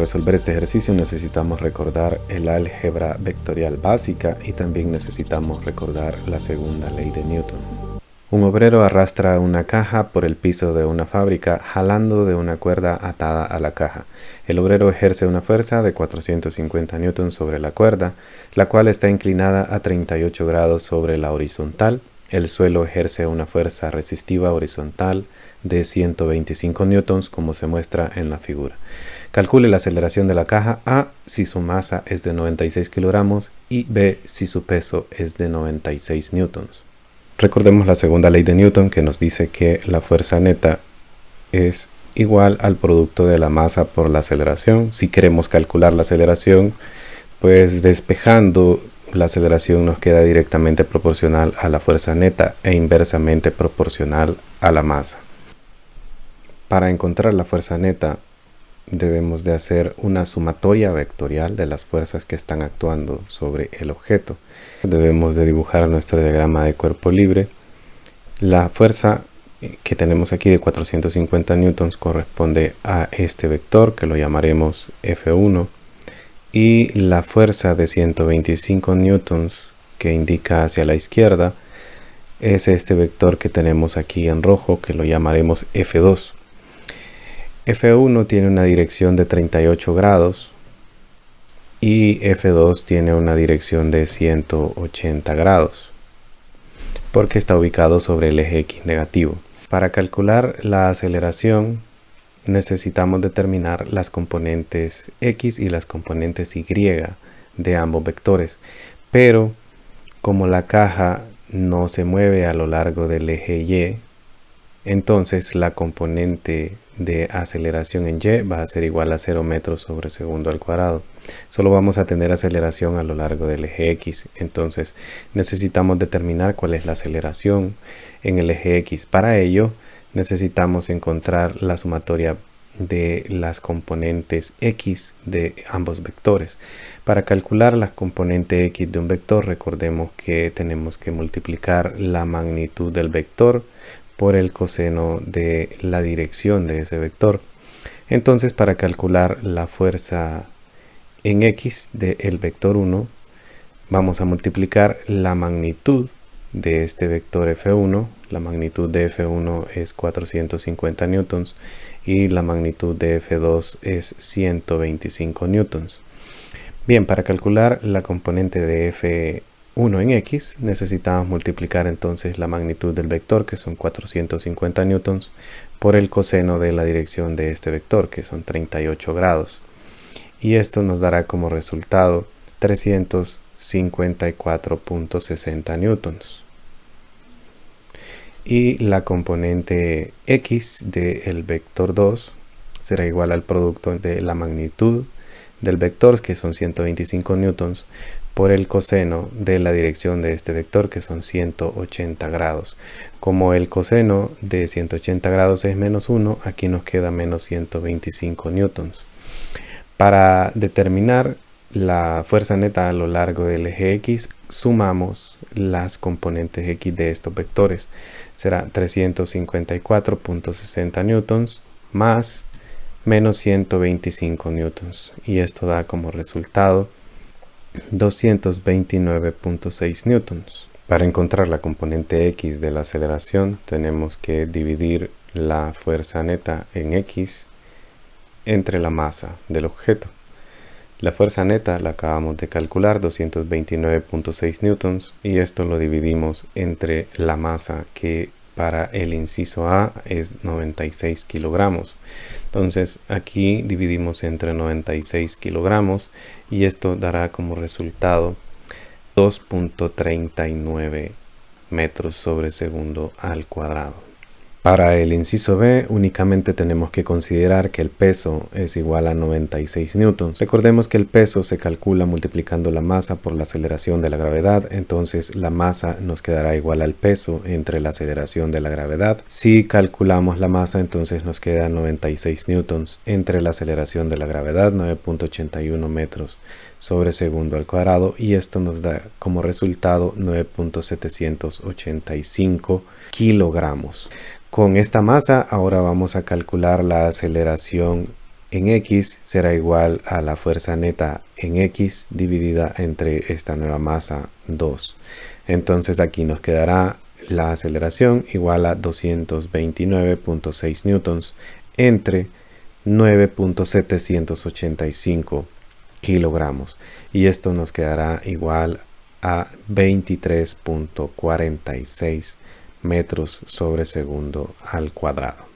resolver este ejercicio necesitamos recordar el álgebra vectorial básica y también necesitamos recordar la segunda ley de Newton. Un obrero arrastra una caja por el piso de una fábrica jalando de una cuerda atada a la caja. El obrero ejerce una fuerza de 450 newtons sobre la cuerda, la cual está inclinada a 38 grados sobre la horizontal. El suelo ejerce una fuerza resistiva horizontal de 125 newtons, como se muestra en la figura. Calcule la aceleración de la caja A si su masa es de 96 kilogramos y B si su peso es de 96 newtons. Recordemos la segunda ley de Newton, que nos dice que la fuerza neta es igual al producto de la masa por la aceleración. Si queremos calcular la aceleración, pues despejando la aceleración nos queda directamente proporcional a la fuerza neta e inversamente proporcional a la masa. Para encontrar la fuerza neta debemos de hacer una sumatoria vectorial de las fuerzas que están actuando sobre el objeto. Debemos de dibujar nuestro diagrama de cuerpo libre. La fuerza que tenemos aquí de 450 newtons corresponde a este vector, que lo llamaremos F1, y la fuerza de 125 newtons que indica hacia la izquierda es este vector que tenemos aquí en rojo, que lo llamaremos F2. F1 tiene una dirección de 38 grados y F2 tiene una dirección de 180 grados porque está ubicado sobre el eje X negativo. Para calcular la aceleración necesitamos determinar las componentes X y las componentes Y de ambos vectores, pero como la caja no se mueve a lo largo del eje Y, entonces la componente de aceleración en Y va a ser igual a 0 metros sobre segundo al cuadrado. Solo vamos a tener aceleración a lo largo del eje X. Entonces necesitamos determinar cuál es la aceleración en el eje X. Para ello necesitamos encontrar la sumatoria de las componentes X de ambos vectores. Para calcular la componente X de un vector, recordemos que tenemos que multiplicar la magnitud del vector por el coseno de la dirección de ese vector. Entonces, para calcular la fuerza en X del vector 1, vamos a multiplicar la magnitud de este vector F1. La magnitud de F1 es 450 newtons y la magnitud de F2 es 125 newtons. Bien, para calcular la componente de F1 en X necesitamos multiplicar entonces la magnitud del vector, que son 450 newtons, por el coseno de la dirección de este vector, que son 38 grados. Y esto nos dará como resultado 354.60 newtons. Y la componente X del vector 2 será igual al producto de la magnitud del vector, que son 125 newtons, por el coseno de la dirección de este vector, que son 180 grados. Como el coseno de 180 grados es menos 1, aquí nos queda menos 125 newtons. Para determinar la fuerza neta a lo largo del eje X, sumamos las componentes X de estos vectores. Será 354.60 newtons más menos 125 newtons. Y esto da como resultado 229.6 newtons. Para encontrar la componente X de la aceleración, tenemos que dividir la fuerza neta en X entre la masa del objeto. La fuerza neta la acabamos de calcular, 229.6 newtons, y esto lo dividimos entre la masa, que para el inciso A es 96 kilogramos. Entonces aquí dividimos entre 96 kilogramos y esto dará como resultado 2.39 metros sobre segundo al cuadrado. Para el inciso B únicamente tenemos que considerar que el peso es igual a 96 newtons. Recordemos que el peso se calcula multiplicando la masa por la aceleración de la gravedad, entonces la masa nos quedará igual al peso entre la aceleración de la gravedad. Si calculamos la masa, entonces nos queda 96 newtons entre la aceleración de la gravedad, 9.81 metros sobre segundo al cuadrado, y esto nos da como resultado 9.785 kilogramos. Con esta masa ahora vamos a calcular la aceleración en X será igual a la fuerza neta en X dividida entre esta nueva masa 2. Entonces aquí nos quedará la aceleración igual a 229.6 newtons entre 9.785 kilogramos. Y esto nos quedará igual a 23.46 metros sobre segundo al cuadrado.